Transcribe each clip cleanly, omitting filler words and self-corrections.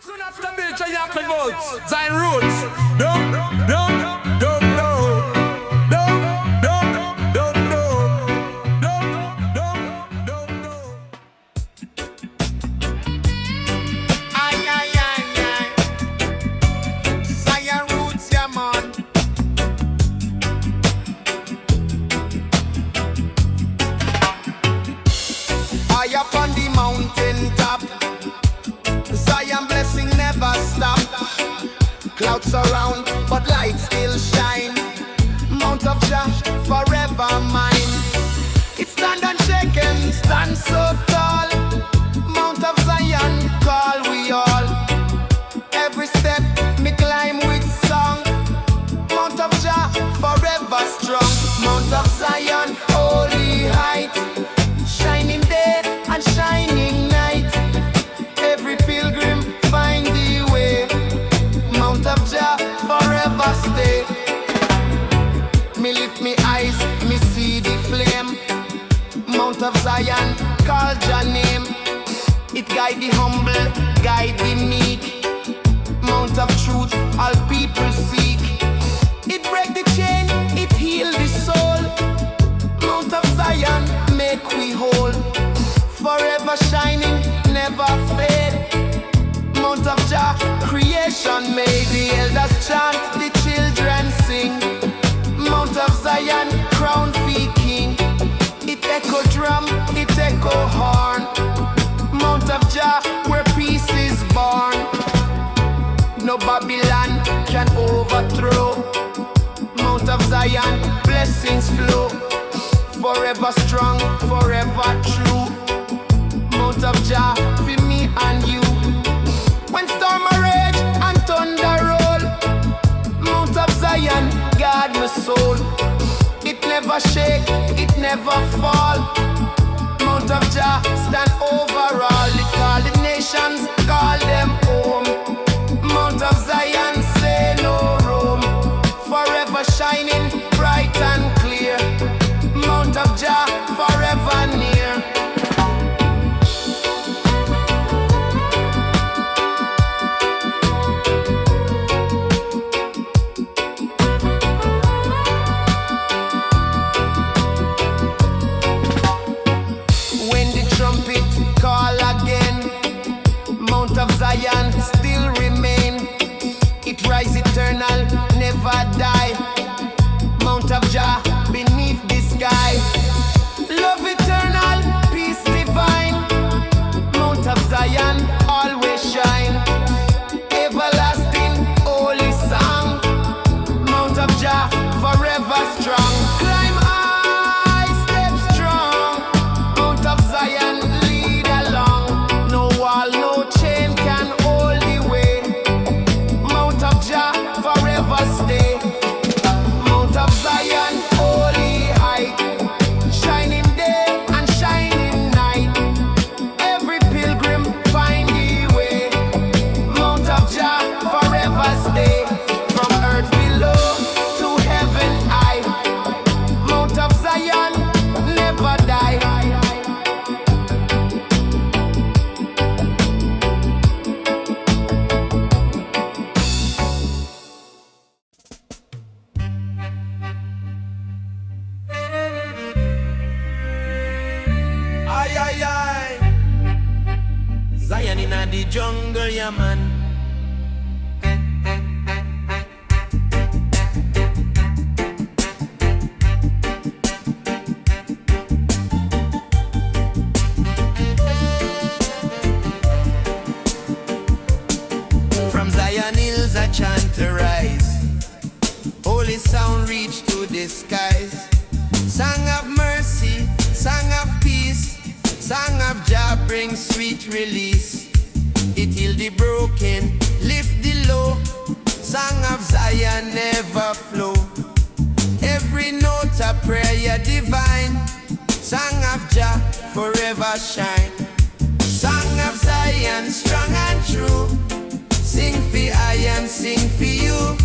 Rasta Beach and Yakin Boats, Zion Roots. Don't know. Zion Roots, yeah, man. High up on the mountain top, Zion blessing never stop. Clouds surround, but light still shine. Mount of Jah forever mine. It stand unshaken, stand so tall. Mount of Zion, call we all. Every step me climb with song. Mount of Jah forever strong. Mount of Zion, holy height. Shining day and shining night. Every pilgrim find the way. Mount of Jah forever stay. Me lift me eyes, me see the flame. Mount of Zion, call Jah name. It guide the humble, guide the meek. Mount of truth, all people seek. It break the chain, it heal the soul. Mount of Zion, make we whole. Forever shining, never fade. Mount of Jah, creation made. The elders chant, the children sing. Mount of Zion, crown fee king. It echo drum, it echo horn. Mount of Jah, where peace is born. No Babylon can overthrow. Mount of Zion, blessings flow. Forever strong, forever true. Mount of Jah, for me and you. When storm a rage and thunder roll, Mount of Zion, guard my soul. It never shake, it never fall. Mount of Jah, stand over all. It call the nations, call them home. Mount of Zion, say no roam. Forever shining, bright and clear. Mount of Jah, forever near. When the trumpet call again, Mount of Zion still remain. It rise eternal, never die. Mount of Jah beneath the sky. Love eternal, peace divine. Mount of Zion always shine. Everlasting, holy song. Mount of Jah forever strong. Climb high, step strong. Mount of Zion lead along. No wall, no chain can hold the way. Mount of Jah forever stay. Mount of Zion, holy height. Shining day and shining night. Every pilgrim find the way. Mount of Jah forever stay. From earth below to heaven high. Mount of Zion never die. Aye. Zion inna the jungle, yeah man. From Zion hills I chant to rise. Holy sound reach to the skies. Song of mercy, song of peace. Song of Jah brings sweet release. It heal the broken, lift the low. Song of Zion never flow. Every note a prayer divine. Song of Jah forever shine. Song of Zion strong and true. Sing for I and sing for you.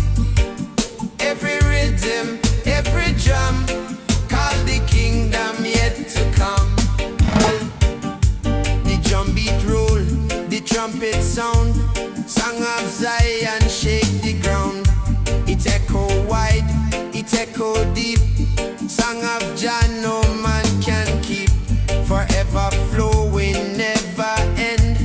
Every rhythm, every drum, call the kingdom yet to come. The drum beat roll, the trumpet sound. Song of Zion shake the ground. It echo wide, it echo deep. Song of Jah no man can keep. Forever flowing, never end.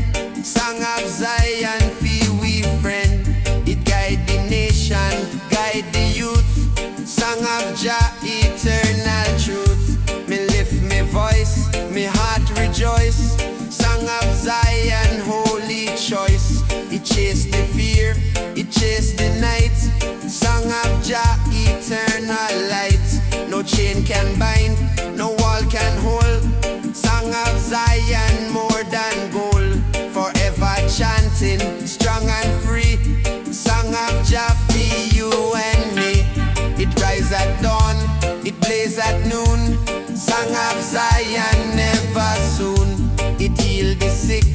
Song of Zion feel we friend. It guide the nation, guide the youth. Song of Jah eternal truth. Me lift me voice, me heart rejoice. Song of Zion holy choice. It chase the fear, it chase the night. Song of Jah eternal light. No chain can bind, no wall can hold. Song of Zion more than gold. Forever chanting, strong and free. Song of Jah for you and me. It rise at dawn, it blaze at noon. Song of Zion never soon. It heal the sick,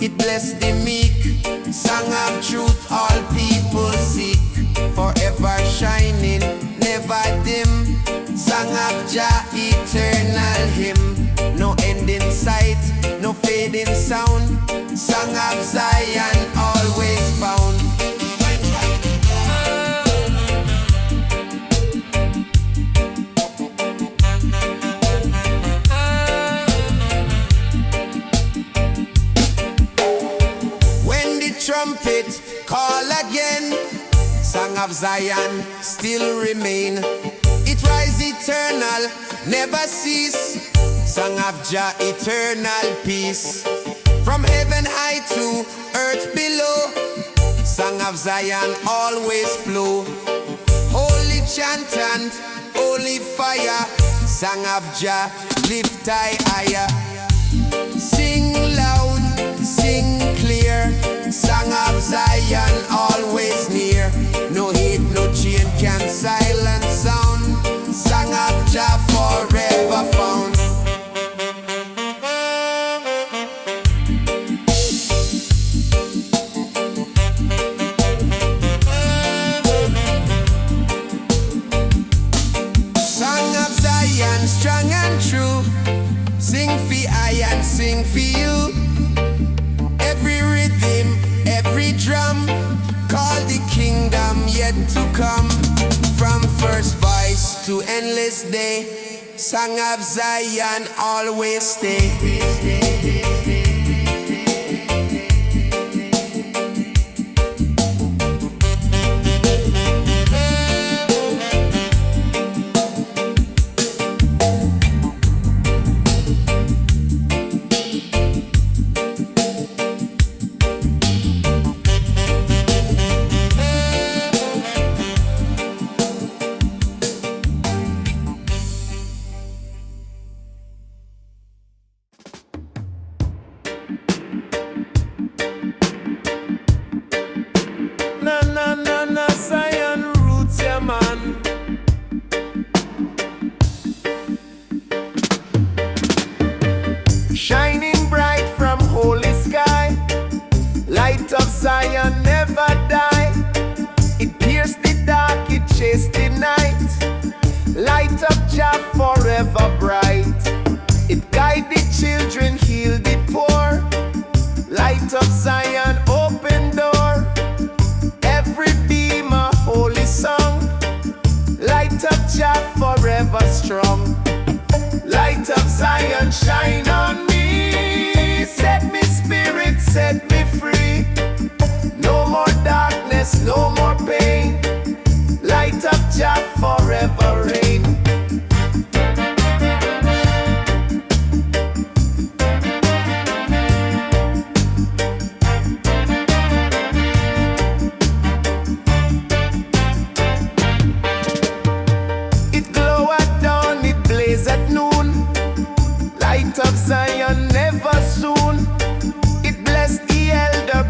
it bless the meek. Song of truth all people seek. Forever shining, never dim. Song of Jah eternal hymn. No end in sight, no fading sound. Song of Zion always found. Trumpet call again. Song of Zion still remain. It rise eternal, never cease. Song of Jah eternal peace. From heaven high to earth below. Song of Zion always flow. Holy chant and holy fire. Song of Jah lift higher. Sing loud, sing clear. Song of Zion always near. No hate, no chain can silence sound. Song of Jah forever found. Song of Zion strong and true. Sing for I and sing for you. Every rhythm, every drum, call the kingdom yet to come. From first voice to endless day, Song of Zion always stay. Shining bright from holy sky, light of Zion never die. It pierced the dark, it chased the night. Light of Jah forever bright. It guide the children, heal the poor. Light of Zion open door. Every beam a holy song. Light of Jah forever strong. Light of Zion shine on me. Set me spirit, set me free. No more darkness, no more pain. Light of Jah forever reign. It glow at dawn, it blaze at noon. Light of Zion never soon. It bless the elder,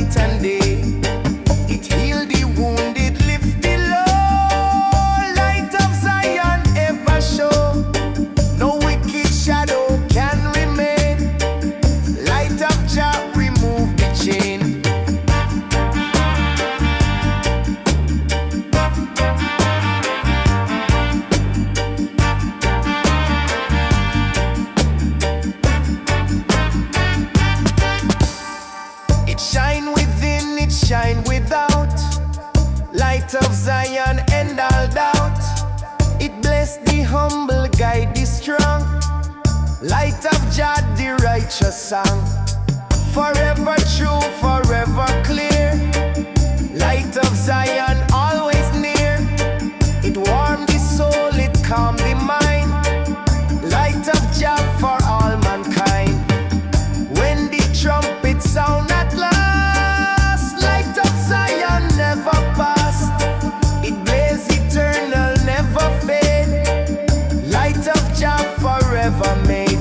night and day. It healed the wounded, lift the low. Light of Zion ever show. No wicked shadow can remain. Light of Jah remove the chain. It shine within, it shine without. Light of Zion end all doubt. It bless the humble, guide the strong. Light of Jah, the righteous song. Forever true, forever clear. Light of Zion always near. It warm the soul, it calm the mind. Light of Jah for all mankind. When the trumpet sound at last, light of Zion never past. It blaze eternal, never fade. Light of Jah forever made.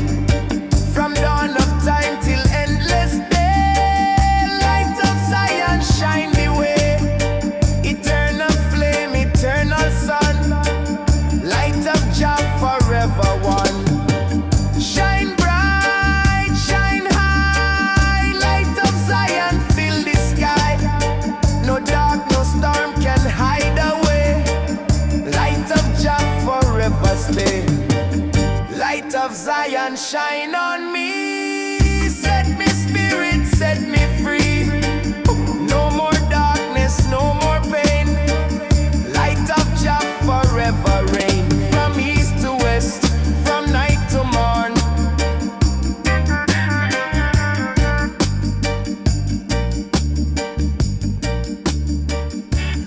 From dawn of time till endless day, light of Zion shine the way. Eternal flame, eternal sun. Light of Jah forever one. Shine bright, shine high. Light of Zion fill the sky. No dark, no storm can hide away. Light of Jah forever stay. Light of Zion shine on me. Set me spirit, set me free. No more darkness, no more pain. Light of Jah forever reign. From east to west, from night to morn.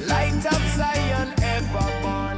Light of Zion ever born.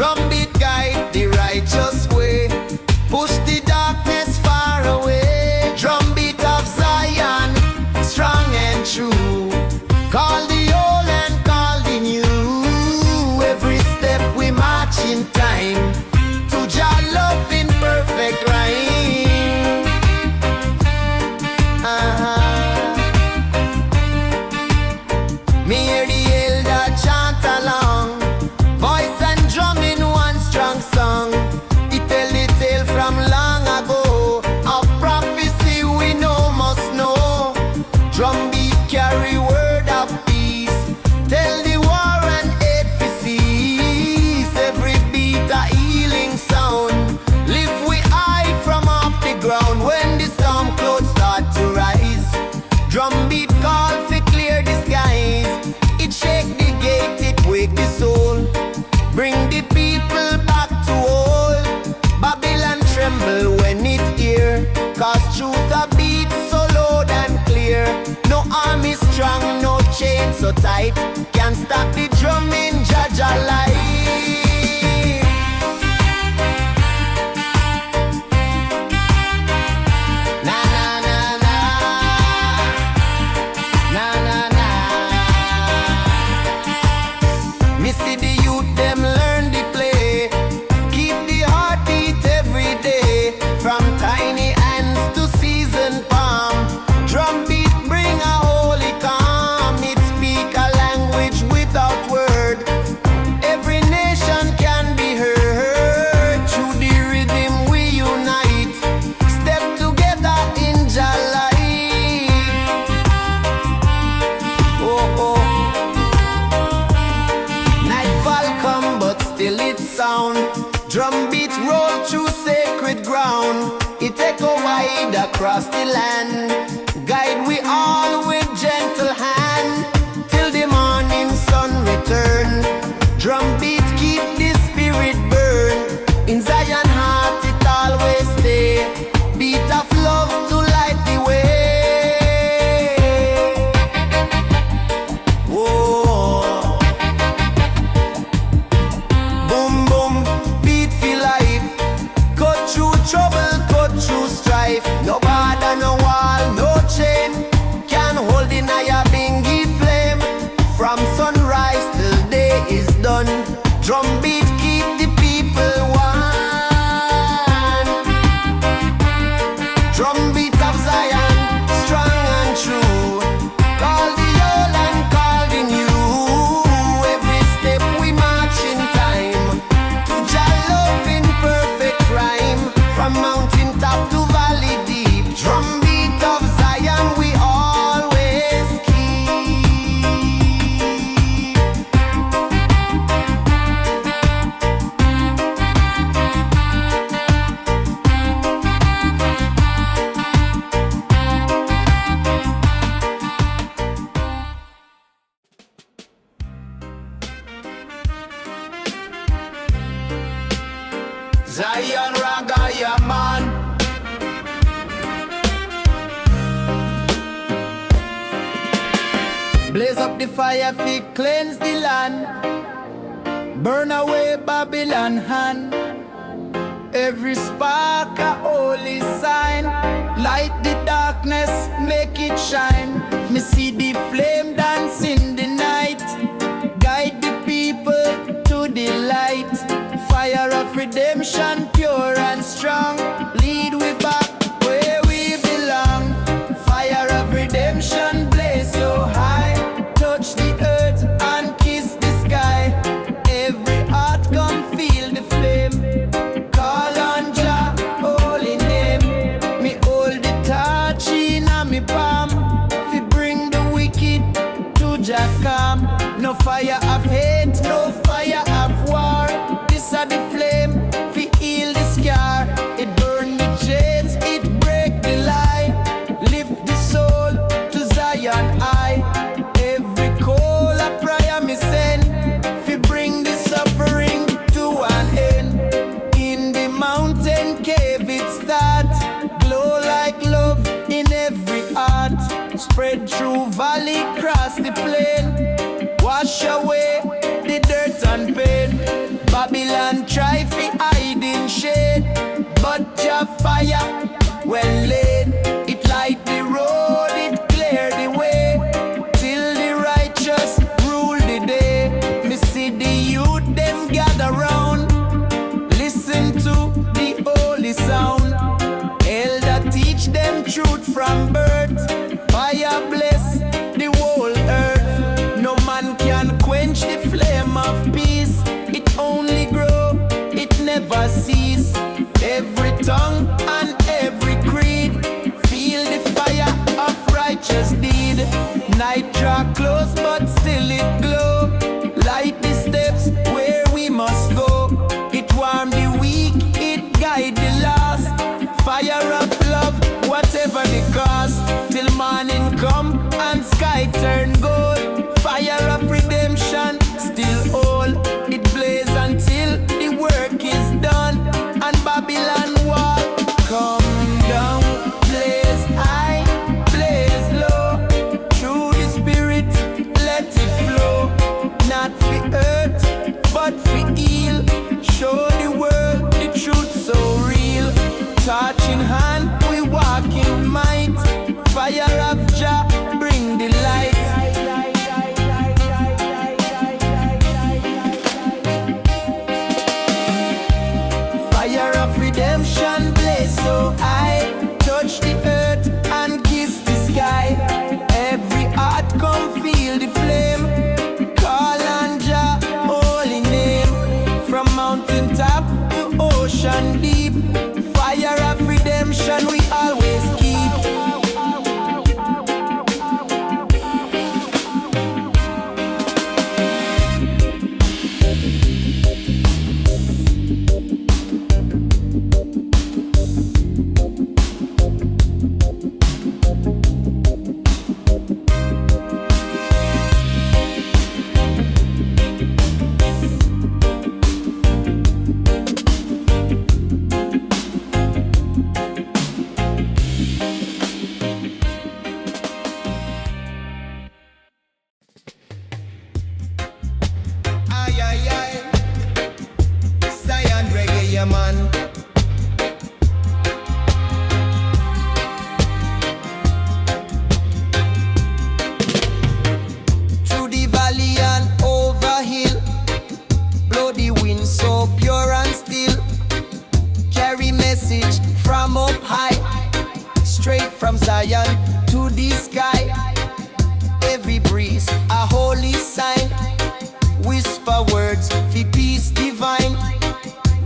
Drumbeat guide the righteous way, push the darkness far away. Drumbeat of Zion, strong and true. Call the old and call the new. Every step we march in time to Jah love in perfect rhyme. Me hear the elder chant along, voice and drum in one strong song. It tell the tale from long ago, of prophecy we know must know. Drumbeat carry word of peace, tell the war and hate to cease. Every beat a healing sound, lift we high from off the ground. When the storm clouds start to rise, drumbeat call to clear the skies. It shake the gate, it wake the soul, bring the people back to old. Babylon tremble when it hear, cause truth a beat so loud and clear. No army strong, no chain so tight, can't stop the drumming, Jah life. Na na na na, na na na. Me see the youth them learn the play, keep the heartbeat every day. From tiny hands to seasoned palm, drumbeat bring a holy calm. It speak a language without word, every nation can be heard. Through the rhythm we unite, step together in Jah life. Oh oh, nightfall come but still it sound. Drumbeat roll through sacred ground, it echo wide across the land. Guide we all with gentle hand, till the morning sun return. Drumbeat keep the spirit burn, in Zion heart it always stay. Beat of love to light the way. Whoa. Boom boom, beat for life, cut through trouble, cut through strife. No border, no wall, no chain, can hold in a bingy flame. From sunrise till day is done, drumbeat keep the people one. Drumbeat of Zion, strong and true. Call the old and call the new. Every step we march in time to Jah love in perfect rhyme. From mountain top to valley deep, drumbeat of Zion we always keep. Zion Reggae man, blaze up the fire, fi cleanse the land, burn away Babylon hand. Every spark a holy sign, light the darkness, make it shine. Me see the flame dance in the night, guide the people to the light. Fire of redemption, pure and strong, lead we back where we belong. Fire of redemption, blaze so high, touch the earth and kiss the sky. Every heart come feel the flame, call on Jah holy name. Me hold the torch in a me palm, fi bring the wicked to Jah calm. No fire of hate, no fire of war, this a the flame fi heal the scar. It burn the chains, it break the lie, lift the soul to Zion high. Every call a prayer me send, fi bring the suffering to an end. In the mountain cave it start, glow like love in every heart. Spread through valley, cross the plain, wash away the dirt and pain. Babylon Babylon try fi hide in shade, but your fire well laid. It light the road, it clear the way, till the righteous rule the day. Me see the youth them gather round, listen to the holy sound. Elder teach them truth from birth. Fire bless the whole earth. No man can quench the flame of peace. It only grow, it never cease. Every tongue and every creed feel the fire of righteous deed. Night draw close but still it glow. Light the steps where we must go. It warm the weak, it guide the lost. Fire of love, whatever the cost. Till morning come and sky turn gold. Fire of redemption still hold. It blaze until the work is done. And Babylon wall come down. Blaze high, blaze low. Through the spirit, let it flow. Not for earth, but for heal. Show the world the truth so real. Touch in hand, we walk in might. Fire of Jah, bring the light. Fire of redemption, blaze so high. Touch the earth and kiss the sky. Every heart come feel the flame. Call on Jah, holy name. From mountain top to ocean deep. Fire of redemption we always keep. Zion reggae, yeah man. Through the valley and over hill, blow the wind so pure and still. Carry message from up high, straight from Zion to the sky. Every breeze a holy sign. Whisper words for peace divine.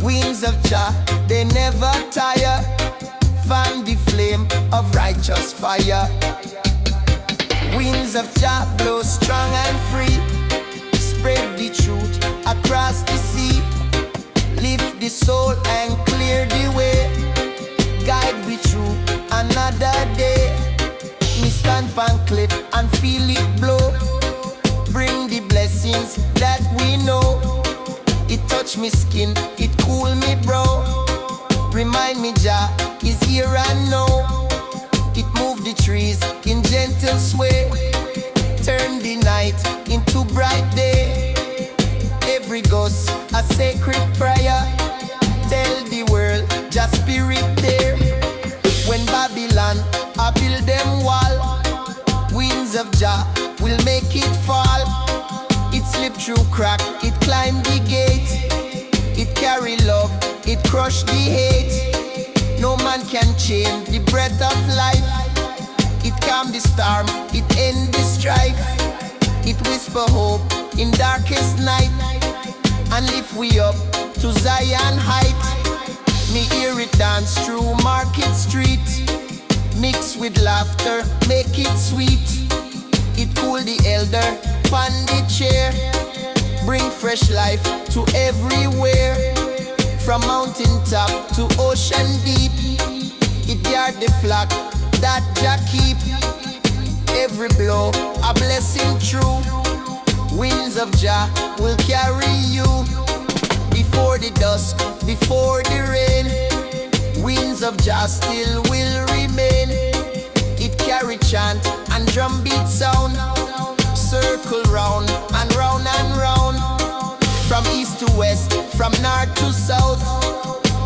Wings of Jah, they never tire. Fan the flame of righteous fire. Winds of Jah blow strong and free. Spread the truth across the sea. Lift the soul and clear the way. Guide me through another day. Me stand pan cliff and feel it blow. Bring the blessings that we know. It touch me skin, it cool me bro. Remind me Jah is here and now. It move the trees in gentle sway. Turn the night into bright day. Every ghost a sacred prayer. Tell the world Jah spirit there. When Babylon I build them wall, winds of Jah will make it fall. It slip through crack, it climb the gate. It carry love, it crush the hate. No man can change the breath of life. It calm the storm, it end the strife. It whisper hope in darkest night. And lift we up to Zion height. Me hear it dance through Market Street. Mix with laughter, make it sweet. It cool the elder, pan the chair. Bring fresh life to everywhere. From mountain top to ocean deep. It guard the flock that Jah keep. Every blow a blessing true. Winds of Jah will carry you. Before the dusk, before the rain, winds of Jah still will remain. It carry chant and drumbeat sound. Circle round and round and round. From east east to west, from north to south.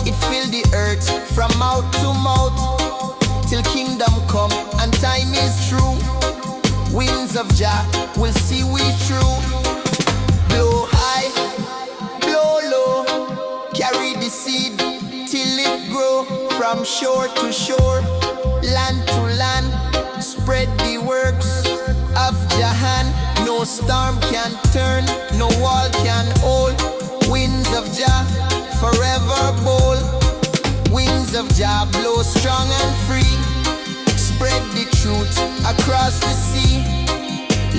It filled the earth from mouth to mouth, till kingdom come and time is true. Winds of Jah will see we through. Blow high, blow low, carry the seed till it grow. From shore to shore, land to land, spread the works of Jahan. No storm can turn, no wall can hold. Winds of Jah forever bold. Winds of Jah blow strong and free. Spread the truth across the sea.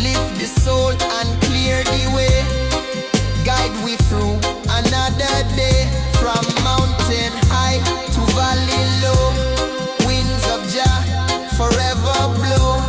Lift the soul and clear the way. Guide we through another day. From mountain high to valley low, winds of Jah forever blow.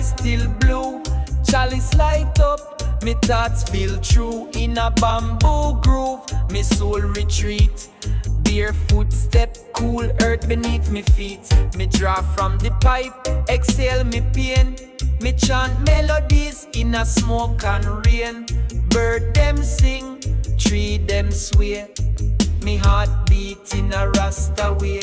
Still blue, chalice light up, me thoughts feel true. In a bamboo groove, me soul retreat. Barefoot step, cool earth beneath me feet. Me draw from the pipe, exhale me pain. Me chant melodies in a smoke and rain. Bird them sing, tree them sway. Me heart beat in a Rasta way.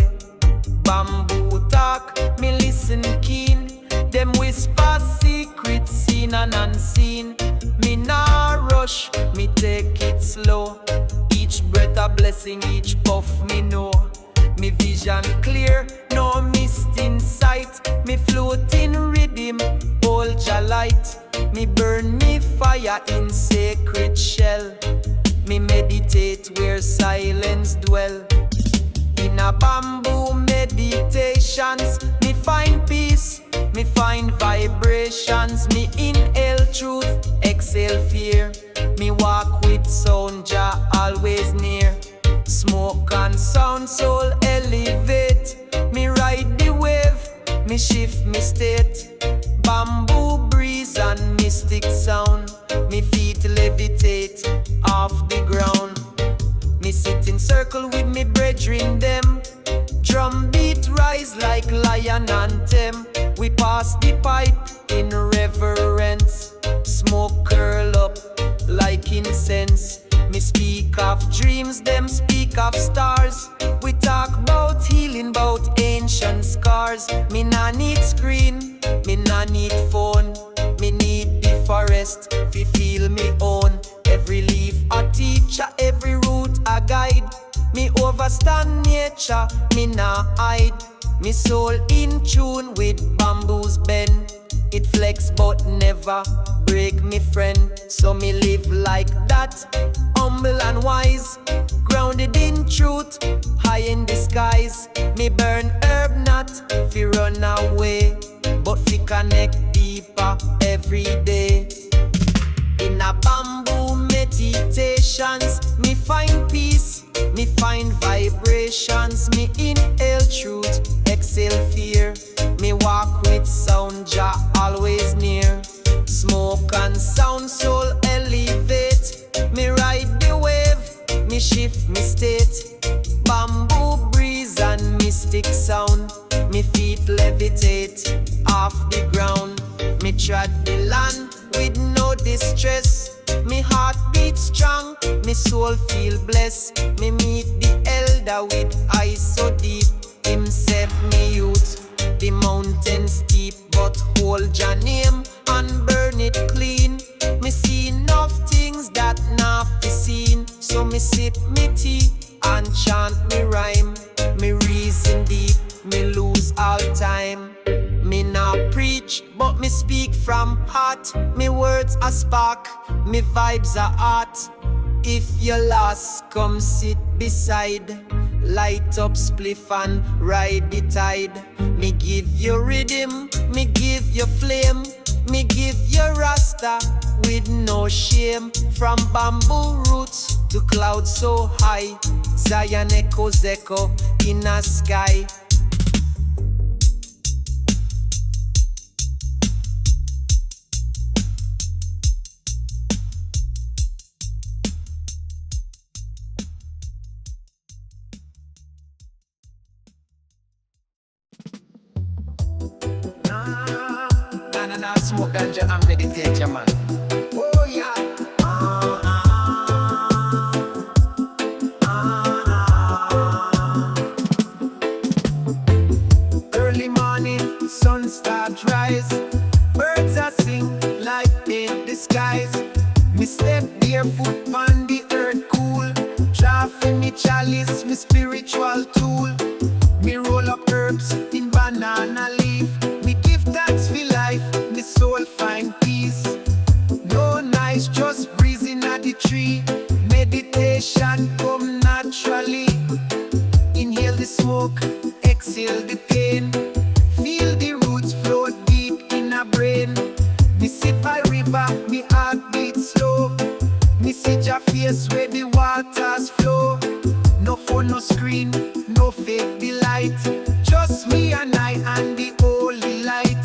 Bamboo talk, me listen keen. Them whisper secrets seen and unseen. Me nah rush, me take it slow. Each breath a blessing, each puff me know. Me vision clear, no mist in sight. Me float in rhythm, hold your light. Me burn me fire in sacred shell. Me meditate where silence dwell. In a bamboo meditations, me find peace, me find vibrations. Me inhale truth, exhale fear. Me walk with sound, Jah always near. Smoke and sound, soul elevate. Me ride the wave, me shift me state. Bamboo breeze and mystic sound. Me feet levitate off the ground. Me sit in circle with me brethren them. Drumbeat rise like lion anthem. We pass the pipe in reverence. Smoke curl up like incense. Me speak of dreams, them speak of stars. We talk about healing, about ancient scars. Me nah need screen, me nah need phone. Me need the forest, fi feel me own. Every leaf a teacher, every root a guide. Me overstand nature, me nah hide. Me soul in tune with bamboo's bend. It flex but never break me friend. So me live like that, humble and wise. Grounded in truth, high in the skies. Me burn herb not fi run away, but fi connect deeper every day. In a bamboo meditations, me find peace, me find vibrations. Me inhale truth, exhale fear. Me walk with sound, Jah always near. Smoke and sound, soul elevate. Me ride the wave, me shift me state. Bamboo breeze and mystic sound. Me feet levitate off the ground. Me tread the land with no distress. Me heart beats strong, me soul feel blessed. Me meet the elder with eyes so deep. Him set me youth, the mountain steep, but hold your name and burn it clean. Me see enough things that not be seen, so me sip me tea and chant me rhyme. Me reason deep, me lose all time. Me not preach preach, but me speak from heart. Me words are spark, me vibes are art. If you're lost, come sit beside. Light up spliff and ride the tide. Me give you rhythm, me give you flame. Me give you Rasta with no shame. From bamboo roots to clouds so high, Zion echoes echo in the sky. Nah, smoke ganja and meditate, yeah, man. Oh, yeah. Early morning, sun start rise. Birds are sing like in the skies. Me step barefoot on the earth cool. Drafting me chalice, me spiritual tool. Me roll up herbs in banana leaf. Me give thanks for life, me soul find peace. No nice, just breezing at the tree. Meditation come naturally. Inhale the smoke, exhale the pain. Feel the roots flow deep in a brain. Me sit by river, me heart beat slow. Me see your face where the waters flow. No phone, no screen, no fake delight. Just me and I and the holy light.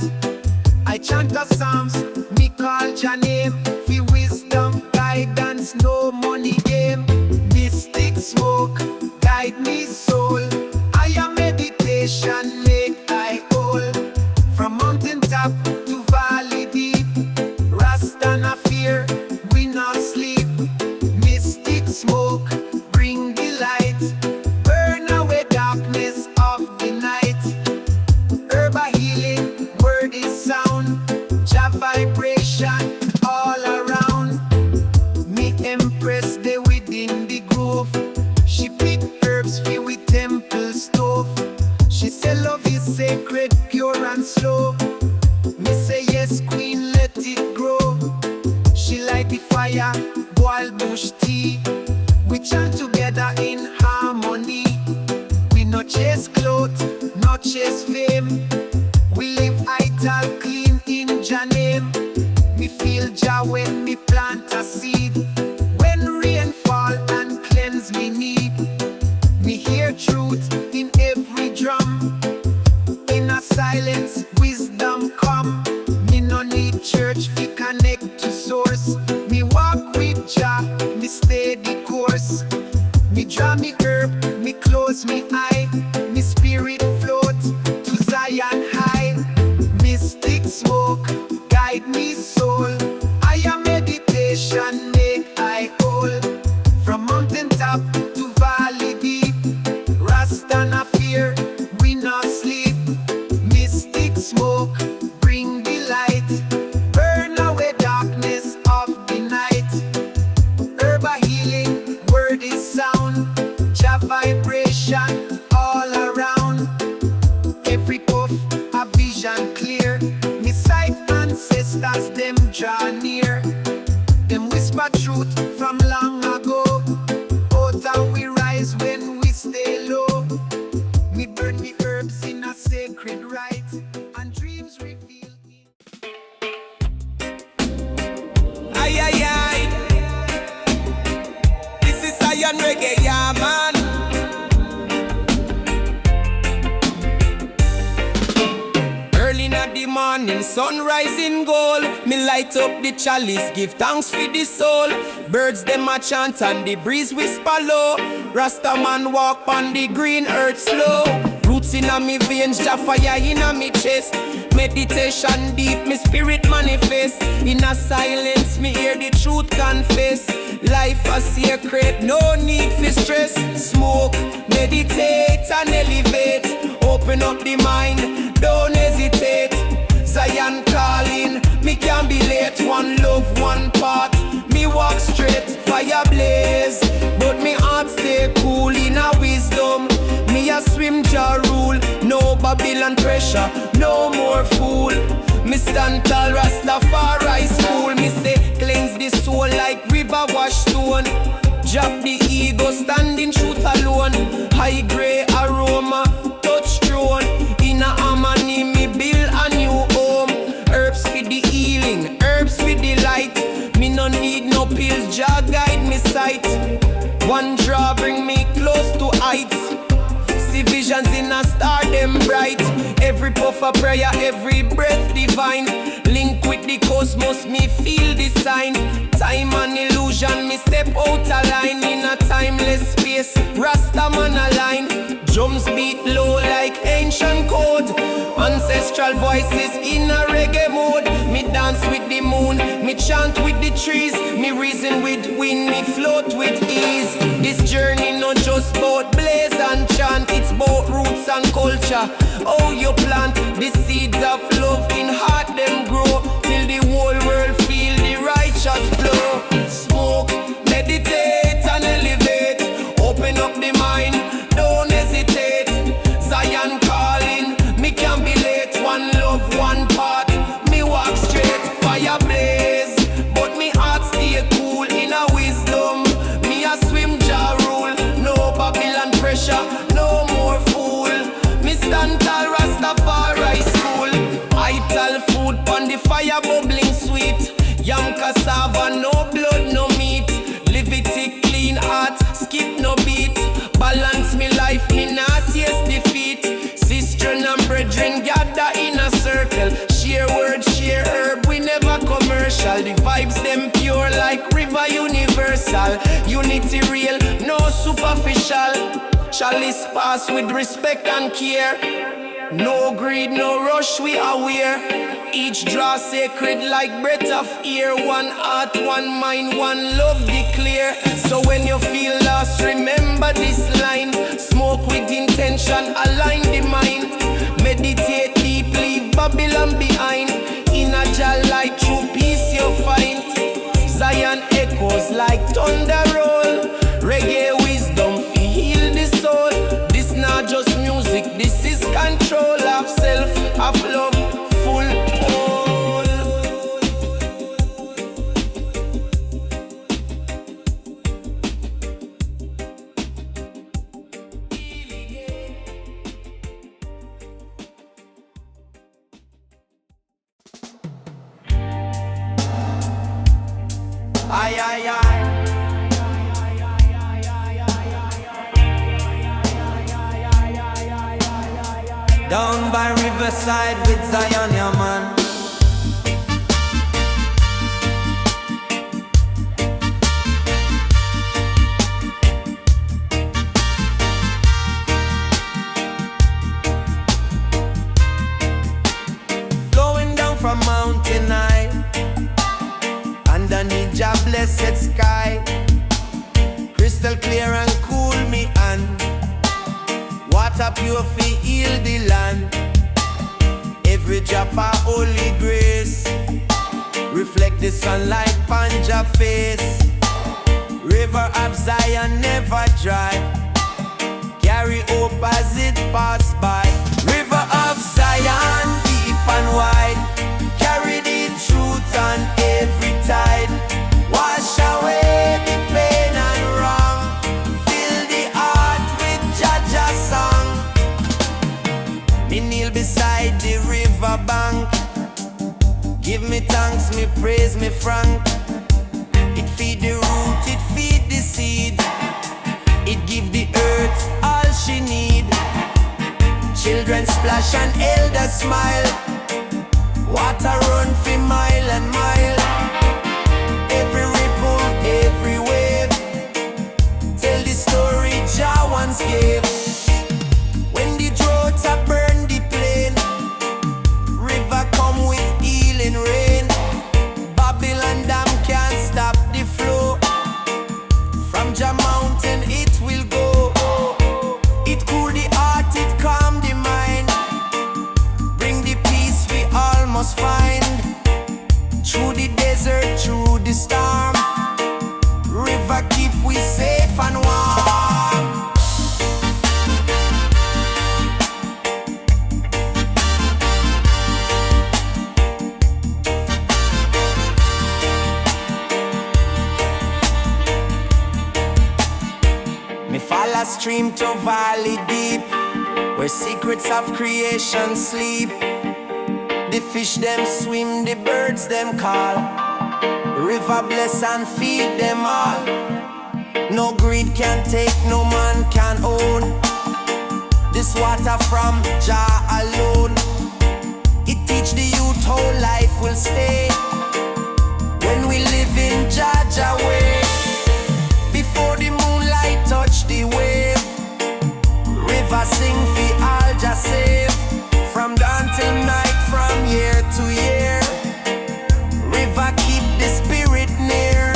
I chant the psalms, me call your name. For wisdom, guidance, no money game. Mystic smoke, guide me soul. I am meditation, make I whole. From mountain top to valley deep. Rasta na fear, we not sleep. Mystic smoke, bring the light. Burn away darkness of the night. Herba healing, word is sound. Jah vibration all around. Me empress they within the groove. She pick herbs filled with temple stove. She say love is sacred, pure and slow. Me say yes queen, let it grow. She light the fire, boil bush tea. We chant together in harmony. We no chase clothes, no chase fame. We live idle, clean in Jah name. Me feel Jah when me plant a seed. When rain fall and cleanse me need. Me hear truth in every drum. In a silence, wisdom come. Me no need church fi connect to source. Me walk with Jah, me stay the course. Me draw me herb, me close me eye. Me spirit float to Zion high. Mystic smoke, guide me soul. I am meditation, make I whole. From mountain top to valley deep. Rasta na fear, we not sleep. Mystic smoke, bring the light. Burn away darkness of the night. Herba healing, word is sound. Jah vibration all around. Every puff a vision clear. Me sight ancestors them draw near. Them whisper truth from long ago. Out and we rise when we stay low. Me burn me herbs in a sacred rite. And dreams reveal. Ay, ay, ay. This is Zion Reggae, yeah, man. Early in the morning, sunrise in gold. Me light up the chalice, give thanks for the soul. Birds them a chant and the breeze whisper low. Rastaman walk on the green earth slow. Roots in a me veins, Jah fire in a me chest. Meditation deep, me spirit manifest. In a silence, me hear the truth confess. Life a sacred, no need for stress. Smoke, meditate and elevate. Open up the mind, don't hesitate. Zion calling, me can't be late. One love, one path, me walk straight. Fire blaze, but me heart stay cool in a wisdom. Me a swim Jah rule, no Babylon pressure, no more fool. Me stand tall, Rastafari school. Me say cleanse the soul like river wash stone. Drop the ego, standing truth alone. High grade aroma, touch throne. In a harmony, me build a new home. Herbs for the healing, herbs for the light. Me no need no pills, Jah guide me sight. One draw bring me close to heights. See visions in a star, them bright. Every puff of prayer, every breath divine. Link with the cosmos, me feel the sign. Time and illusion, me step out of line. In a timeless space, Rastaman align. Drums beat low like ancient code. Ancestral voices in a reggae mode. Me dance with the moon, me chant with the trees. Me reason with wind, me float with ease. This journey not just about blaze and chant. It's about roots and culture. Oh, you plant the seeds of love in heart, them grow. Till the whole world feel the righteous flow. Smoke, meditate and elevate. Open up the mind, don't hesitate. Zion calling, me can't be late. One love, one path, me walk straight. Fire blaze, but me heart stay cool. In a wisdom, me a swim Jah rule. No Babylon pressure, no more fool. Me stand tall, Rastafari school. Ital food pon the fire bubbling sweet. Yam cassava, no blood, no meat. Levitic clean heart, skip no beat. Balance me life, me not taste defeat. Sister and brethren gather in a circle. Share word, share herb, we never commercial. The vibes them pure like river universal. Unity real, no superficial. Chalice pass with respect and care. No greed, no rush, we aware. Each draw sacred like breath of air. One heart, one mind, one love declare. So when you feel lost, remember this line. Smoke with intention, align the mind. Meditate deep, leave Babylon behind. In a Jah light, true peace you find. Zion echoes like thunder roll. Reggae wisdom, heal the soul. This not just music, this is control of self, of love, full whole. Aye, aye, aye. Down by riverside with Zion, yeah man. Flowing down from mountain high, underneath Jah blessed sky. Crystal clear and cool me and water pure fi heal the land. Every drop of holy grace reflect the sunlight on Jah face. River of Zion never dry, carry hope as it pass by. River of Zion deep and wide, carry the truth on every tide. Wash away the pain and wrong, fill the heart with Jah song. Me kneel beside the river bank, give me thanks, me praise, me frank. It feed the root, it feed the seed, it give the earth all she need. Children splash and elders smile, water run for mile and mile. Every ripple, every wave, tell the story Jah once gave. When the drought a burn the plain, river come with healing rain. Babylon dam can't stop the flow. From Jah mountain it will go. It cool the heart, it calm the mind, bring the peace we all must find. Through the desert, through the storm, river keep we safe and warm. stream to valley deep, where secrets of creation sleep. The fish them swim, the birds them call. River bless and feed them all. No greed can take, no man can own. This water from Jah alone. It teach the youth how life will stay when we live in Jah way. Before the moonlight touch the wave, river sing fi all Jah save. From dawn till night, from year to year, river keep the spirit near.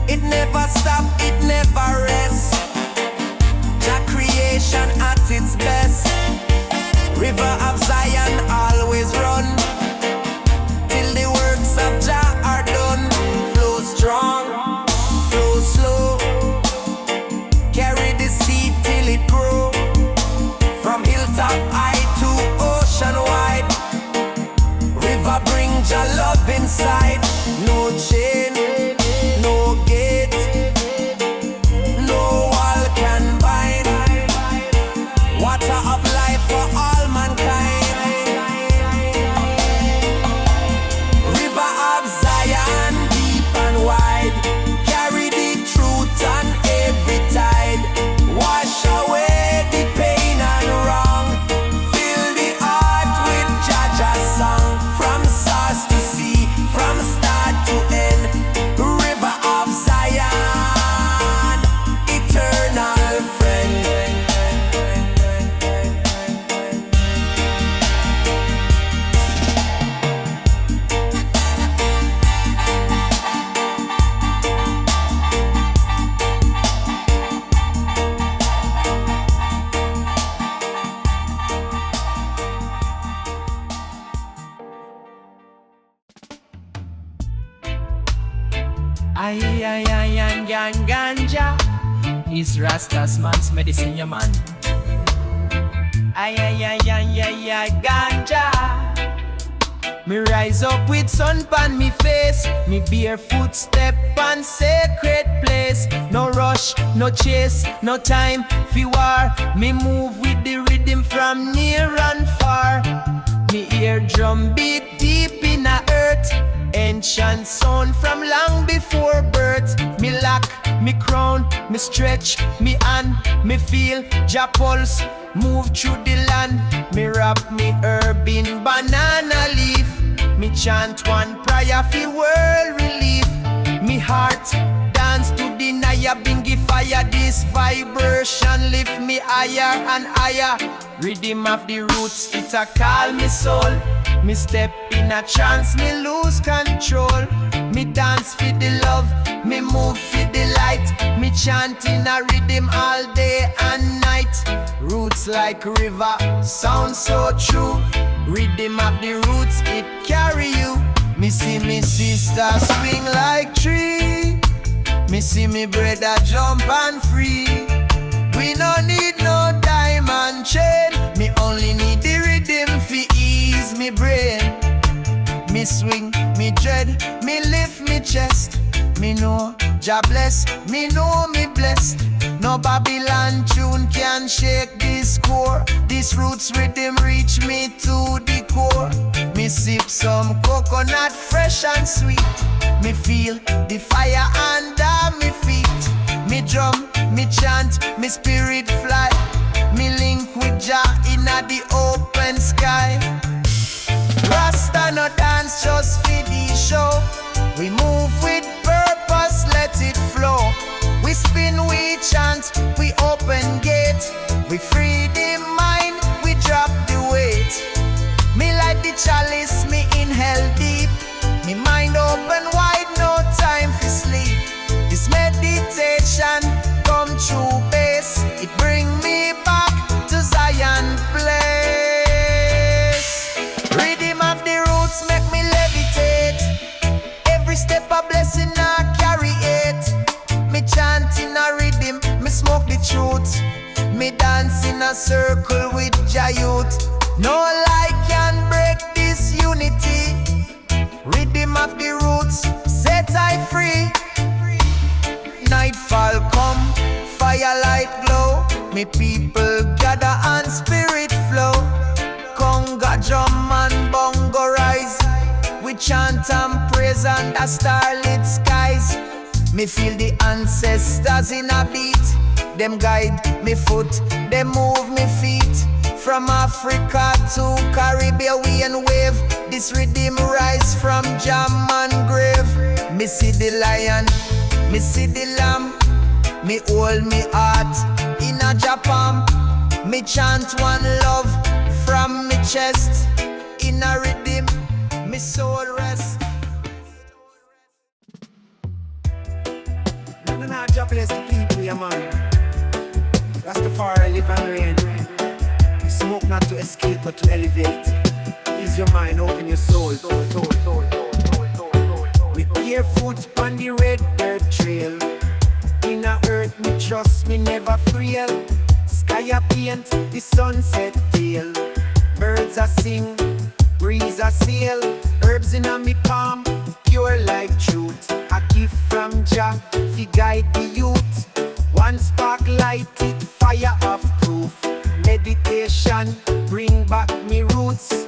It never stop, it never rest. Jah creation at its best. River of Zion always run till the works of Jah are done. Flow strong, flow slow, carry the seed till it grow. From hilltop high to ocean wide, river bring Jah love inside. No chain, no gate, no wall can bind. Water of life for all mankind. River of Zion, deep and wide, carry the truth on every tide. Wash away the pain and wrong, fill the heart with Jah song. From source to sea, from start to end, river of Zion, eternal friend. Ganja is Rastasmans medicine, ya man. Ganja. Me rise up with sun pan me face, me barefoot step on sacred place. No rush, no chase, no time fi war. Me move with the rhythm from near and far. Me hear drum beat deep in the earth, ancient sound from long before birth. Me lock, me crown, me stretch, me hand, me feel Jah pulse move through the land. Me wrap me herb in banana leaf, me chant one prayer for world relief. Me heart dance to the Naya bingy fire. This vibration lift me higher and higher. Rhythm of the roots, it a call me soul. Me step in a trance, me lose control. Me dance for the love, me move for the light. Me chant in a rhythm all day and night. Roots like river, sound so true. Rhythm of the roots, it carry you. Me see me sister swing like tree. Me see me brother jump and free. We no need no diamond chain. Me only need the rhythm fi ease me brain. Me swing, me dread, me lift me chest. Me know Jah bless, me know me blessed. No Babylon tune can shake this core. This roots rhythm reach me to the core. Me sip some coconut fresh and sweet. Me feel the fire under me feet. Me drum, me chant, me spirit fly. Me link with Jah inna the open sky. Rasta no dance just for the show. We move with purpose, let it flow. We spin, we chant, we open gate. We free the mind, we drop the weight. Me light the chalice, me inhale deep. Me mind open wide, no time for sleep. This meditation come true base. It bring me back to Zion place. Rhythm of the roots make me levitate. Every step a blessing I carry it. Me chant in a rhythm, me smoke the truth. Me dance in a circle with Jah youth. No lie can break this unity. Rhythm of the roots, set I free. Nightfall come, firelight glow. Me people gather and spirit flow. Conga, drum and bongo rise. We chant and praise under starlit skies. Me feel the ancestors in a beat. Them guide me foot, them move me feet. From Africa to Caribbean wave, this rhythm rise from jam and grave. Me see the lion, me see the lamb. Me hold me heart in a Japan. Me chant one love from me chest. In a rhythm, me soul rest. No, just bless the people, yeah man. Rastafari live and reign. Smoke not to escape but to elevate. Ease your mind, open your soul. With barefoot on the red dirt trail. In a earth me trust me never frail. Sky a paint, the sunset tail. Birds a sing, breeze a sail. Herbs in a me palm, pure life truth. A gift from Jah, fi guide the youth. One spark light it, fire of proof. Meditation, bring back me roots.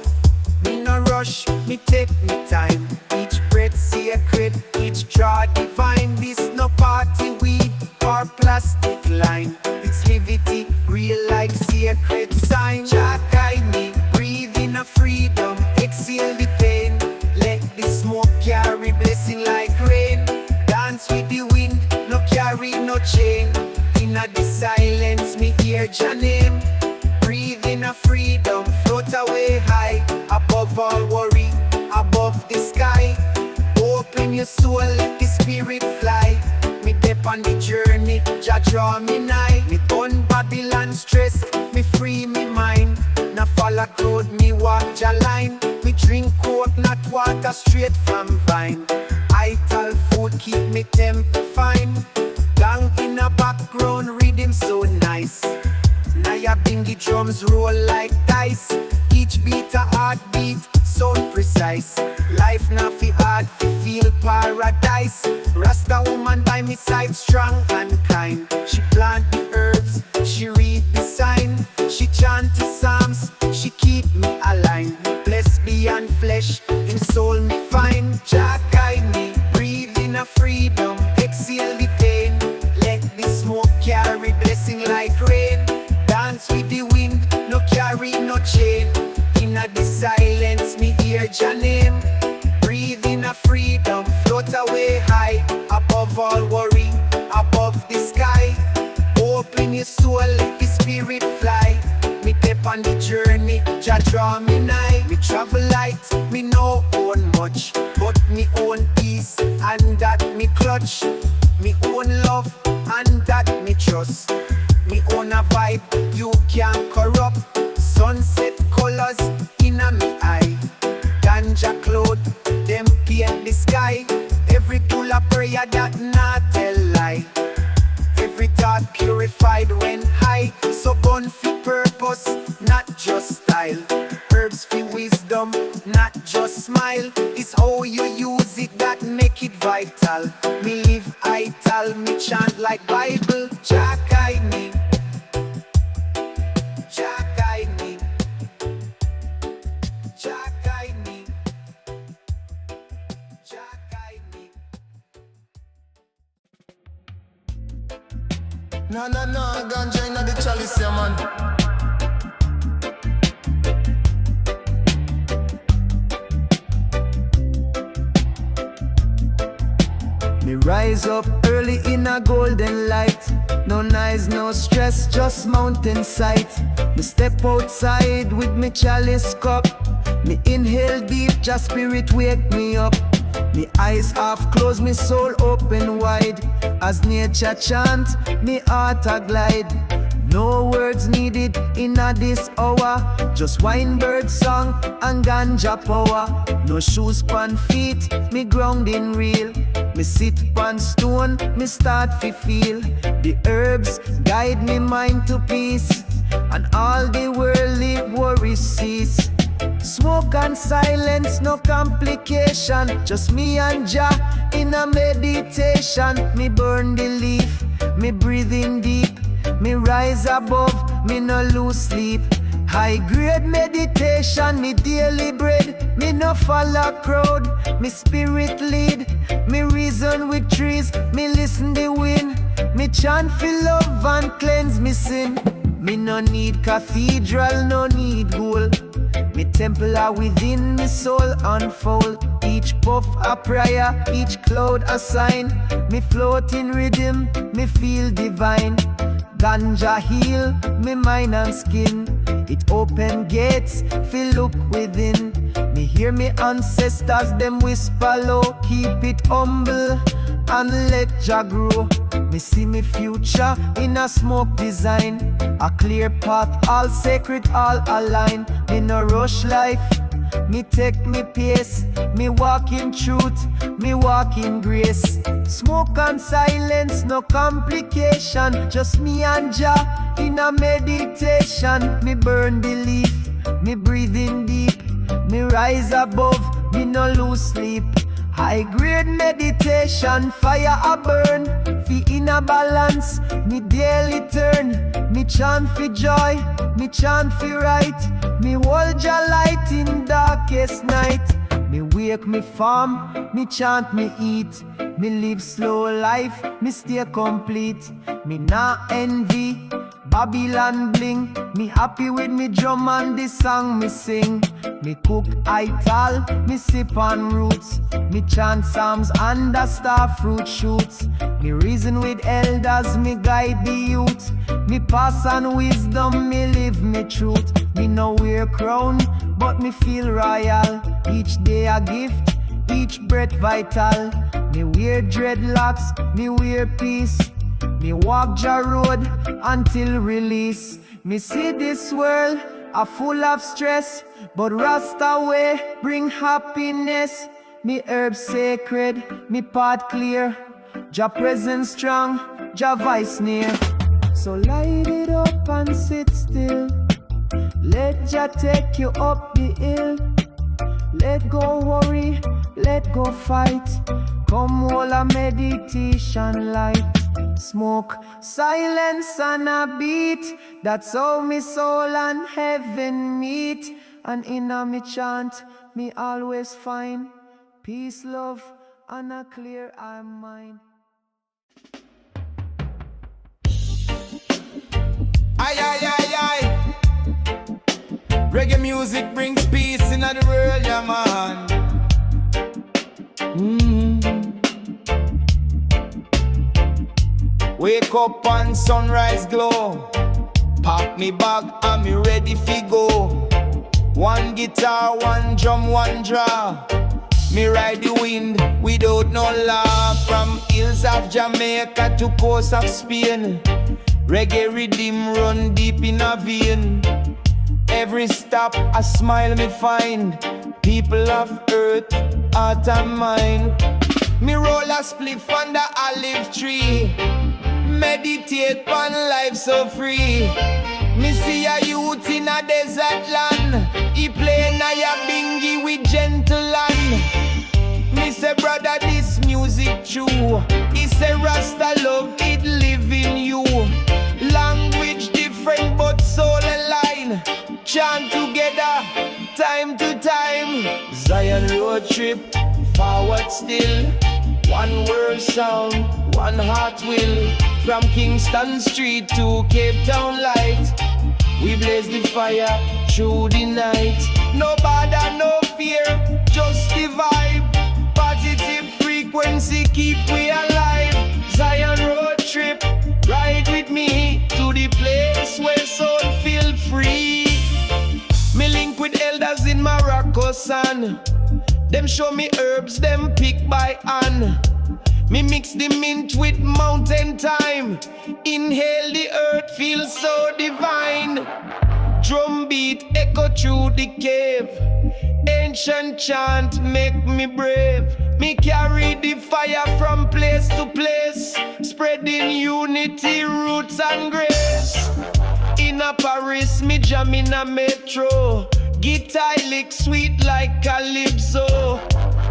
Me no rush, me take me time. Each breath sacred, each draw divine. This no party weed or plastic line. It's liberty, real like sacred sign. Jah guide me, breathe in a freedom. Exhale the pain, let the smoke carry blessing like rain. Dance with the wind, no carry no chain. In a the silence, me hear Jah name. Breathe in a freedom, float away high. Above all worry, above the sky. Open your soul, let the spirit fly. Me dip on the journey, Jah draw me nigh. Me turn Babylon stress, me free me mind. Now follow road, me walk Jah line. Me drink coconut water straight from vine. Ital food keep me temple fine. Gang in a background, rhythm so nice. Now ya bring the drums roll like dice. Each beat a heartbeat, sound precise. Life na fi hard, fi feel paradise. Rasta woman by me side, strong and kind. She plant the herbs, she read the sign. She chant the psalms, she keep me aligned. Blessed beyond flesh, in soul me find. Jah guide me, breathe in a freedom. Exhale the pain, let the smoke carry blessing like rain. Dance with the wind, no carry no chain. In a the silence, me hear Jah name. Breathe in a freedom, float away high. Above all worry, above the sky. Open your soul, let the spirit fly. Me dip on the journey, Jah draw me nigh. Me travel light, me no own much, but me own peace, and that me clutch. Me own love, and that me trust. Me own a vibe, you can't corrupt. Sunset colors in a me eye. Ganja cloud, them paint the sky. Every tool a prayer that not tell lie. Every thought purified when high. So born for purpose, not just style. Herbs for wisdom, not just smile. It's how you use it that make it vital. Me live ital, me chant like Bible. Jah guide me, Jah guide me, Jah guide me, Jah guide me. No, ganja inna the chalice, yeah, man. Me rise up early in a golden light. No noise, no stress, just mountain sight. Me step outside with me chalice cup. Me inhale deep, just spirit wake me up. Me eyes half closed, me soul open wide. As nature chant, me heart a glide. No words needed in a this hour. Just wine bird song and ganja power. No shoes pan feet, me grounding real. Me sit pan stone, me start fi feel. The herbs guide me mind to peace, and all the worldly worries cease. Smoke and silence, no complication. Just me and Jah in a meditation. Me burn the leaf, me breathe in deep. Me rise above, me no lose sleep. High grade meditation, me daily bread. Me no follow crowd, me spirit lead. Me reason with trees, me listen the wind. Me chant for love and cleanse me sin. Me no need cathedral, no need gold. Me temple are within me soul unfold. Each puff a prayer, each cloud a sign. Me float in rhythm, me feel divine. Ganja heal me mind and skin. It open gates, feel look within. Me hear me ancestors, them whisper low. Keep it humble and let Jah grow. Me see me future in a smoke design. A clear path, all sacred, all aligned. Me no rush life, me take me pace. Me walk in truth, me walk in grace. Smoke and silence, no complication. Just me and Jah in a meditation. Me burn belief, me breathe in deep. Me rise above, me no lose sleep. High grade meditation, fire a burn. Fi in a balance, me daily turn. Me chant for joy, me chant for right. Me hold Jah light in darkest night. Me wake, me farm, me chant, me eat. Me live slow life, me stay complete. Me nah envy Babylon bling. Me happy with me drum and the song me sing. Me cook ital, me sip on roots. Me chant psalms under star fruit shoots. Me reason with elders, me guide the youth. Me pass on wisdom, me live me truth. Me no wear crown, but me feel royal. Each day a gift, each breath vital. Me wear dreadlocks, me wear peace. Me walk Jah road until release. Me see this world a full of stress, but Rasta way bring happiness. Me herb sacred, me path clear. Jah presence strong, Jah voice near. So light it up and sit still. Let Jah take you up the hill. Let go worry, let go fight. Come hold a meditation light. Smoke, silence and a beat. That's how me soul and heaven meet. And in a me chant, me always find peace, love and a clear eye mind. Aye, aye, aye, aye. Reggae music brings peace in the world, yeah, man. Wake up and sunrise glow. Pack me bag and me ready fi go. One guitar, one drum, one draw. Me ride the wind without no law. From hills of Jamaica to coast of Spain. Reggae rhythm run deep in a vein. Every stop a smile me find. People of earth, heart and mind. Me roll a spliff under olive tree. Meditate on life so free. Me see a youth in a desert land. He play Naya Bingy with gentle land. Me say brother this music true. He say Rasta love it live in you. Language different but soul align. Chant together time to time. Zion road trip forward still. One word sound, one heart will. From Kingston Street to Cape Town light. We blaze the fire through the night. No bother, no fear, just the vibe. Positive frequency keep we alive. Zion road trip, ride with me to the place where soul feel free. Me link with elders in Morocco, son. Them show me herbs, them pick by hand. Me mix the mint with mountain thyme. Inhale the earth, feel so divine. Drumbeat echo through the cave. Ancient chant make me brave. Me carry the fire from place to place. Spreading unity, roots and grace. In a Paris, me jam in a metro. Guitar lick sweet like calypso.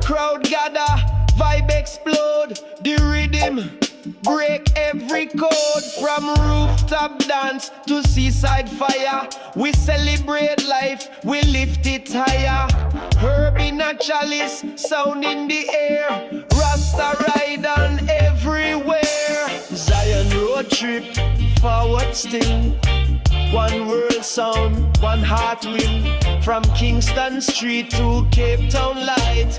Crowd gather, vibe explode. The rhythm break every code from rooftop dance to seaside fire. We celebrate life, we lift it higher. Herb in a chalice, sound in the air. Rasta ride on everywhere. Zion road trip, forward still. One world sound, one heart will. From Kingston Street to Cape Town Light,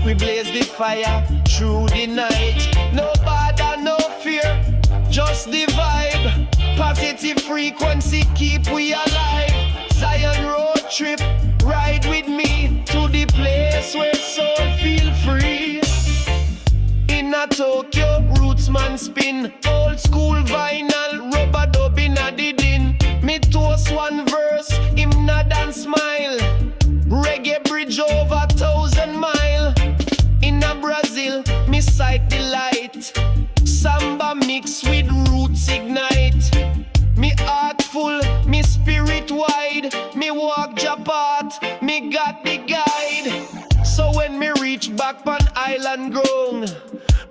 we blaze the fire through the night. No bother, no fear, just the vibe. Positive frequency keep we alive. Zion road trip, ride with me to the place where soul feel free. In a Tokyo, roots man spin. Old school vinyl, rubber dub in a the din. Me toast one verse, him nod and smile. Reggae bridge over 1,000 mile. In a Brazil, me sight the light. Samba mix with roots ignite. Me heart full, me spirit wide. Me walk Japat, me got the guide. So when me reach back on island ground,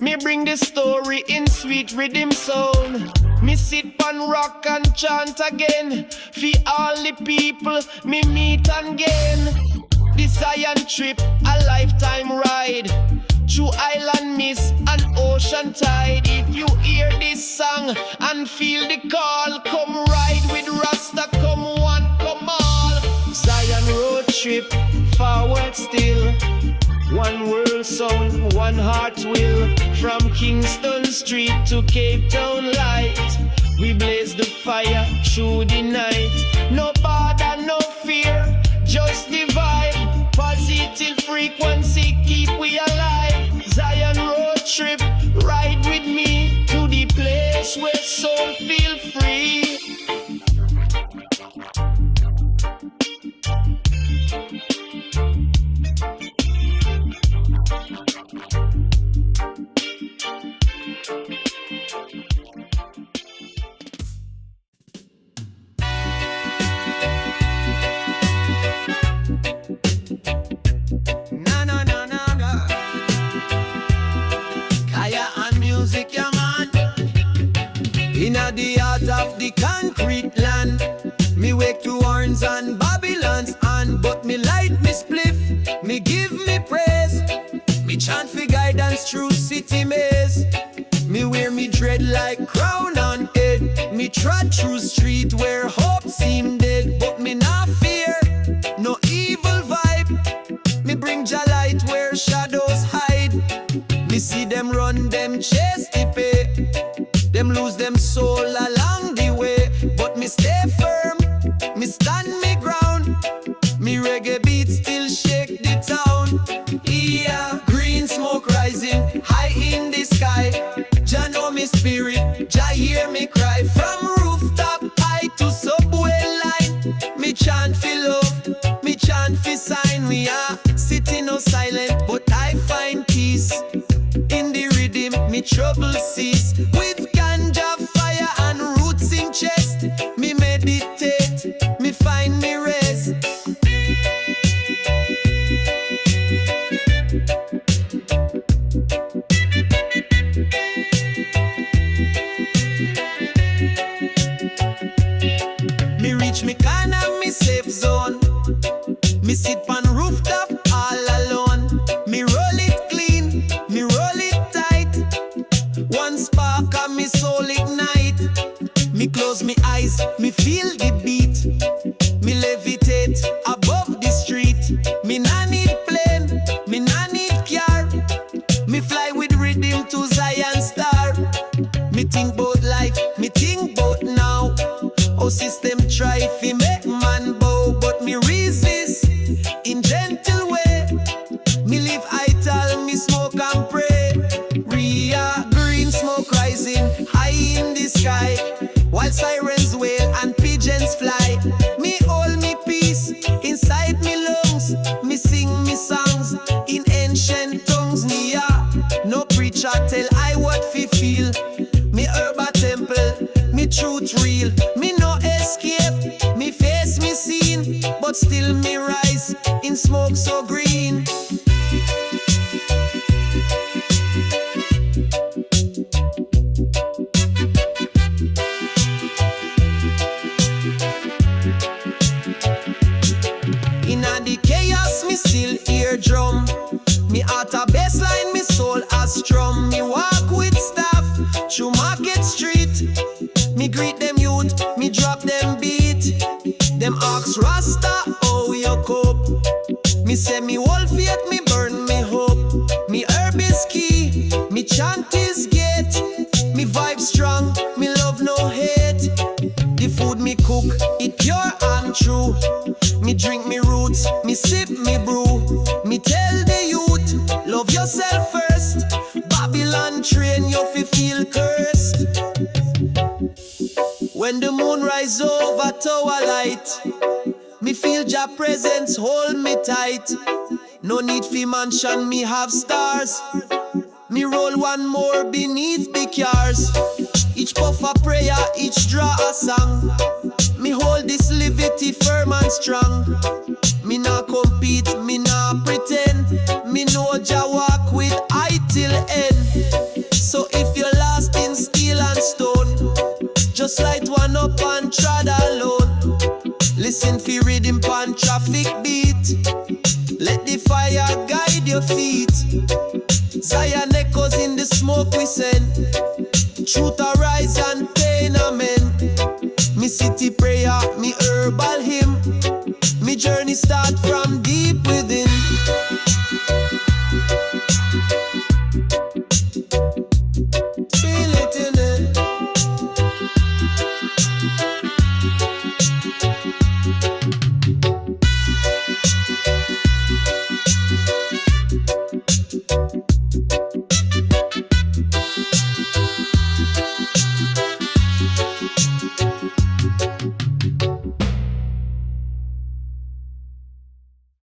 me bring the story in sweet rhythm sound. Me sit pan rock and chant again. For all the people me meet and gain. The Zion trip, a lifetime ride. Through island mist and ocean tide. If you hear this song and feel the call, come ride with Rasta, come one, come all. Zion road trip, forward still. One world sound, one heart will. From Kingston Street to Cape Town Light, we blaze the fire through the night. No bother, no fear, just the vibe. Positive frequency keep we alive. Zion road trip, ride with me to the place where soul feel free. Inna the heart of the concrete land, me wake to horns and Babylon's hand. But me light me spliff, me give me praise. Me chant for guidance through city maze. Me wear me dread like crown on head. Me trot through street where hope seem dead. But me not fear, no evil vibe. Me bring Jah light where shadows hide. Me see them run, them chase the pay. Them lose them soul along the way. But me stay firm, me stand me ground. Me reggae beat still shake the town. Yeah, green smoke rising high in the sky. Jah know me spirit, Jah hear me cry. From rooftop high to subway line, me chant for love, me chant for sign. We are sitting no silent, but I find peace in the rhythm, me trouble cease. With Ganja fire and roots in chest, me meditate, me find me rest. Me reach me corner, me safe zone. Me sit on rooftop all alone. Me roll it clean, me roll it tight. One spark and me soul ignite. Me close me eyes, me feel the beat. Me levitate above the street. Me nah need plane, me nah need car. Me fly with rhythm to Zion star. Me think bout life, me think bout now. Oh, system try fi make man bow, but me resist in gentle way. Me live idle, me smoke and pray. Ria green smoke rising high in the sky, while sirens wail and pigeons fly. Me hold me peace inside me lungs. Me sing me songs in ancient tongues. Yeah, no preacher tell I what fi feel. Me herb a temple, me truth real. Me no escape, me face me scene, but still me rise in smoke so green. Them ask Rasta, how you cope? Me say me whole faith, me burn me hope. Me herb is key, me chant is gate. Me vibe strong, me love no hate. The food me cook, it pure and true. Me drink me roots, me sip me brew. Me tell the youth, love yourself first. Babylon train you fi feel cursed. When the moon rise over tower light, me feel Jah presence hold me tight. No need fi mansion, me have stars. Me roll one more beneath big cars. Each puff a prayer, each draw a song. Me hold this liberty firm and strong. Me nah compete, me nah pretend. Me know Jah walk with I till end. So if you're lost in steel and stone, just light one up and trod alone. Listen fi rhythm pan traffic beat. Let the fire guide your feet. Zion echoes in the smoke we send. Truth arise and pain amen. Me city prayer, me herbal hymn. Me journey start from